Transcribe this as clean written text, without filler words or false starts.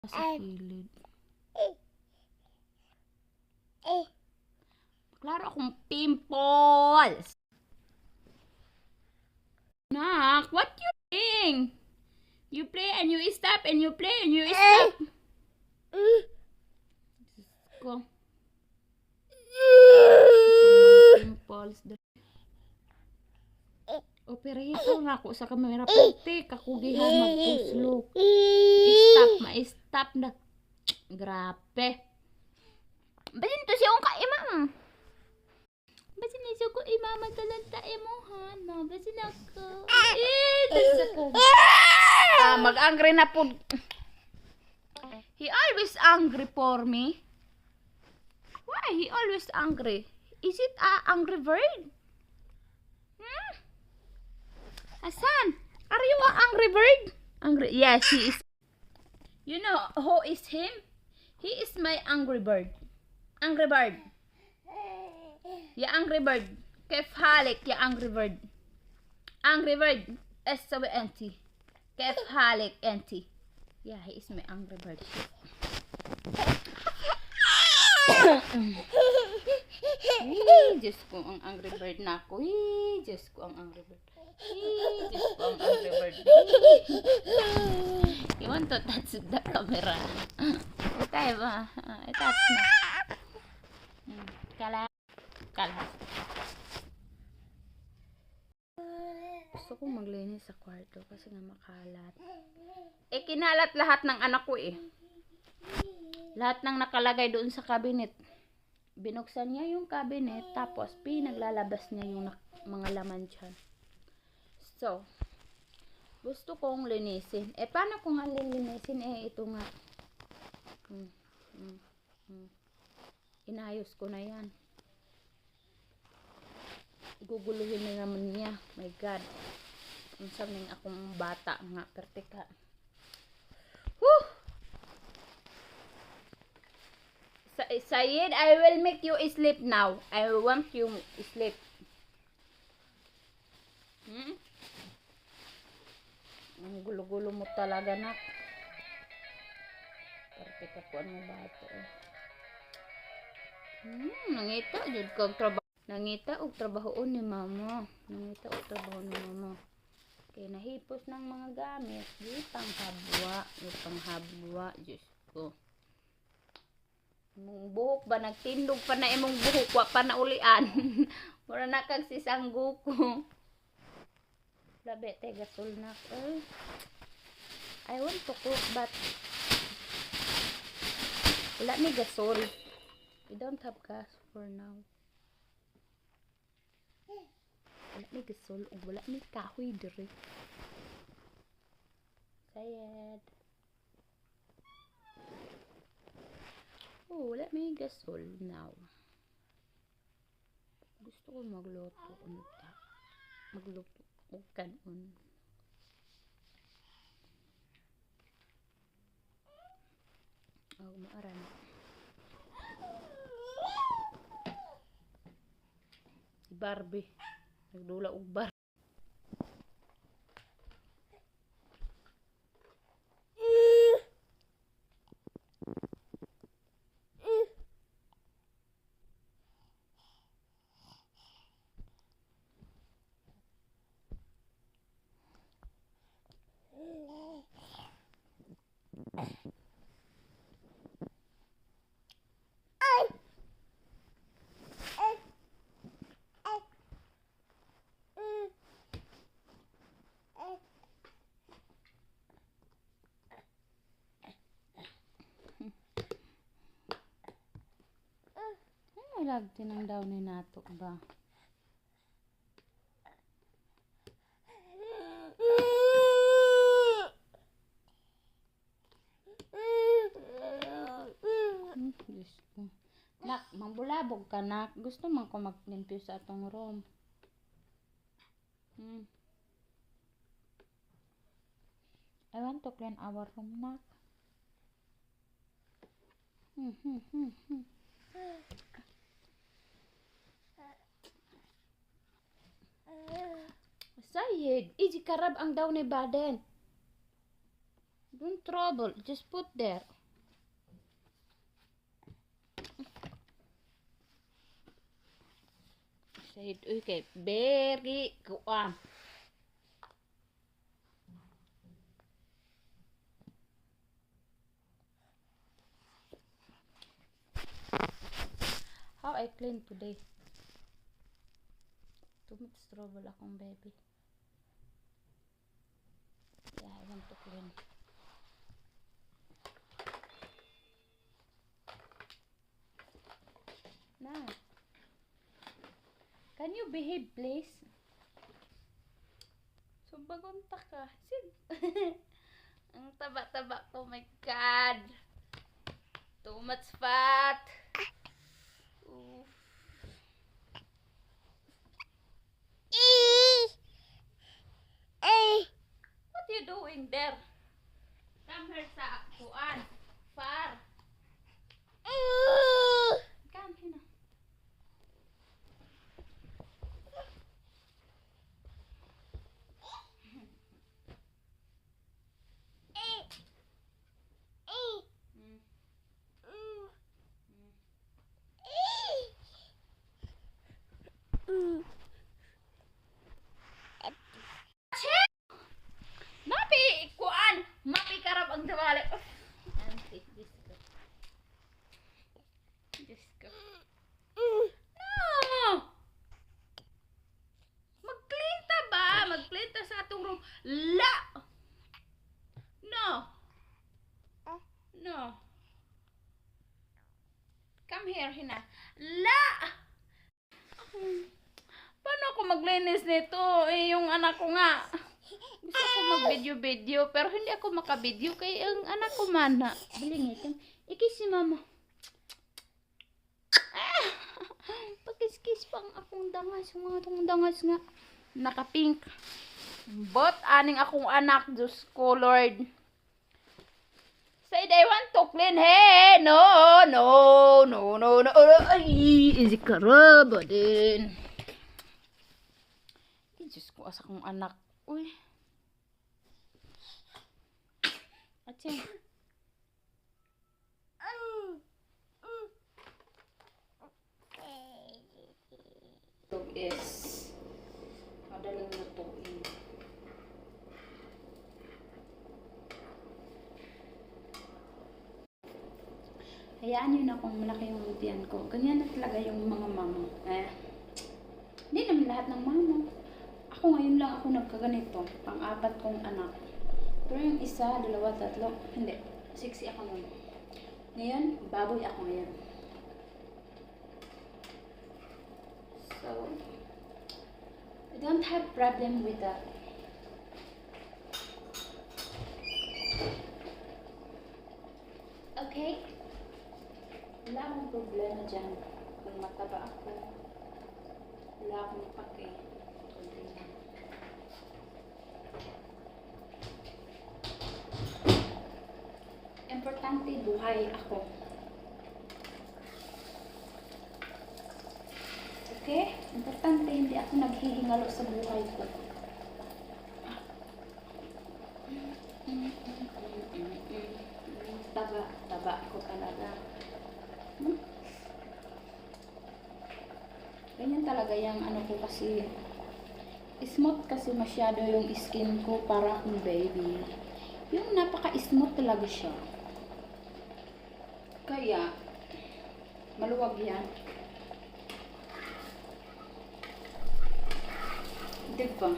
Sa kilid. Klaro akong pimples. Nak, what you doing? You play and you stop and you play and you stop. Ko. Pimples. Operator na ako sa kamera. Pati kakugihan magpuslok. Stop, ma-stop na. Grabe. Basin to siya ka imam. Basin na siya ko imam talanta emohan mo. Basin ako. Mag-angry na po. He always angry for me. Why he always angry? Is it a angry bird? Asan? Are you an angry bird? Angry? Yes, he is. You know who is him? He is my angry bird. Angry bird. Ya angry bird. كيف حالك يا angry bird? Angry bird. ايش تسوي انت؟ كيف حالك انت؟ Yeah, he is my angry bird. Diyos ko ang angry bird na ako. Diyos ko ang angry bird. Diyos ko ang angry bird. You want to touch the camera? Tayo ba? I-touch na. Kala. Gusto ko maglinis sa kwarto kasi nga makalat. Kinalat lahat ng anak ko Lahat ng nakalagay doon sa cabinet. Binuksan niya yung cabinet tapos pinaglalabas niya yung mga laman dyan. So, gusto kong linisin. Paano ko nga lilinisin? Ito nga. Inayos ko na yan. Guguluhin na naman niya. My God. Ang saming akong bata nga. Pertika. Woo! Sayed, I will make you sleep now. I want you sleep. Ang gulo-gulo mo talaga, nak. Pertika po ang bata. Nangita, jud kag trabaho. Nangita og trabaho ni mama. Kaya nahipos ng mga gamit. Di panghabwa. Diyos ko. Imong buhok ba? Nagtindog pa na imong buhok. Wa pa na ulian. Mura na kag sisanggo ko. Labi, gasol na. I want to cook but wala ni gasol. We don't have gas for now. Wala ni gasol o wala ni kahoy dire. Sayed. Oh, wala may gasol now. Gusto ko magluto. Magluto og kanon. Maaran. Si Barbie. Nagdula og bar. Lagti ng daw ni nato ba? Diyos ko. Nak, mambulabog ka, nak. Gusto man ko maglimpyo sa atong room. I want to clean our room, nak. Sayed, iji karab ang daw ni Baden. Don't trouble. Just put there. Say, okay, very kuan. How I clean today? Too much trouble akong baby. Yeah, I want to clean. Now, can you behave, please? So, bagunta ka. Sid. Ang taba-taba ko, my God. Too much fat. Oof. What you doing there? Come here sa kuan. Far. Come here. Mapi kuan. Mapi karap ang dawali. Auntie, disco. Disco. No! Mag-clean ta ba? Mag-clean ta sa atong room. La! No! No. Come here, Hina. La! Paano ako maglinis nito? Eh, yung anak ko nga. Gusto ko mag-video-video, pero hindi ako maka-video kay ang anak ko man na. Bilingit yung ikis si mama. Ah! Pagkis-kis pang akong dangas. Yung mga itong dangas nga. Naka-pink. But aning akong anak, Diyos ko, Lord. Say they want to clean. Hey, no, no, no, no, no. Ay, easy karaba din. Diyos ko, asa kong anak. Uy. Atse. Ito is madaling lutuin. Hayaan nyo na kung malaki yung tiyan ko. Ganyan na talaga yung mga mama. Hindi naman lahat ng mama. Ako ngayon lang ako nagkaganito. Pang-apat kong anak. Pero yung isa, dalawa, tatlo. Hindi. 6 ako nun. Ngayon, baboy ako ngayon. So, I don't have problem with that. Okay? Wala akong problema dyan. Kung mataba ako, wala akong pake. Importante buhay ako. Okay? Importante hindi ako naghihingalo sa buhay ko. Taba ko talaga. Ganyan talaga yung ano ko kasi smooth kasi masyado yung skin ko para akong baby. Yung napaka-smooth talaga siya. Kaya maluwag yan. Diba?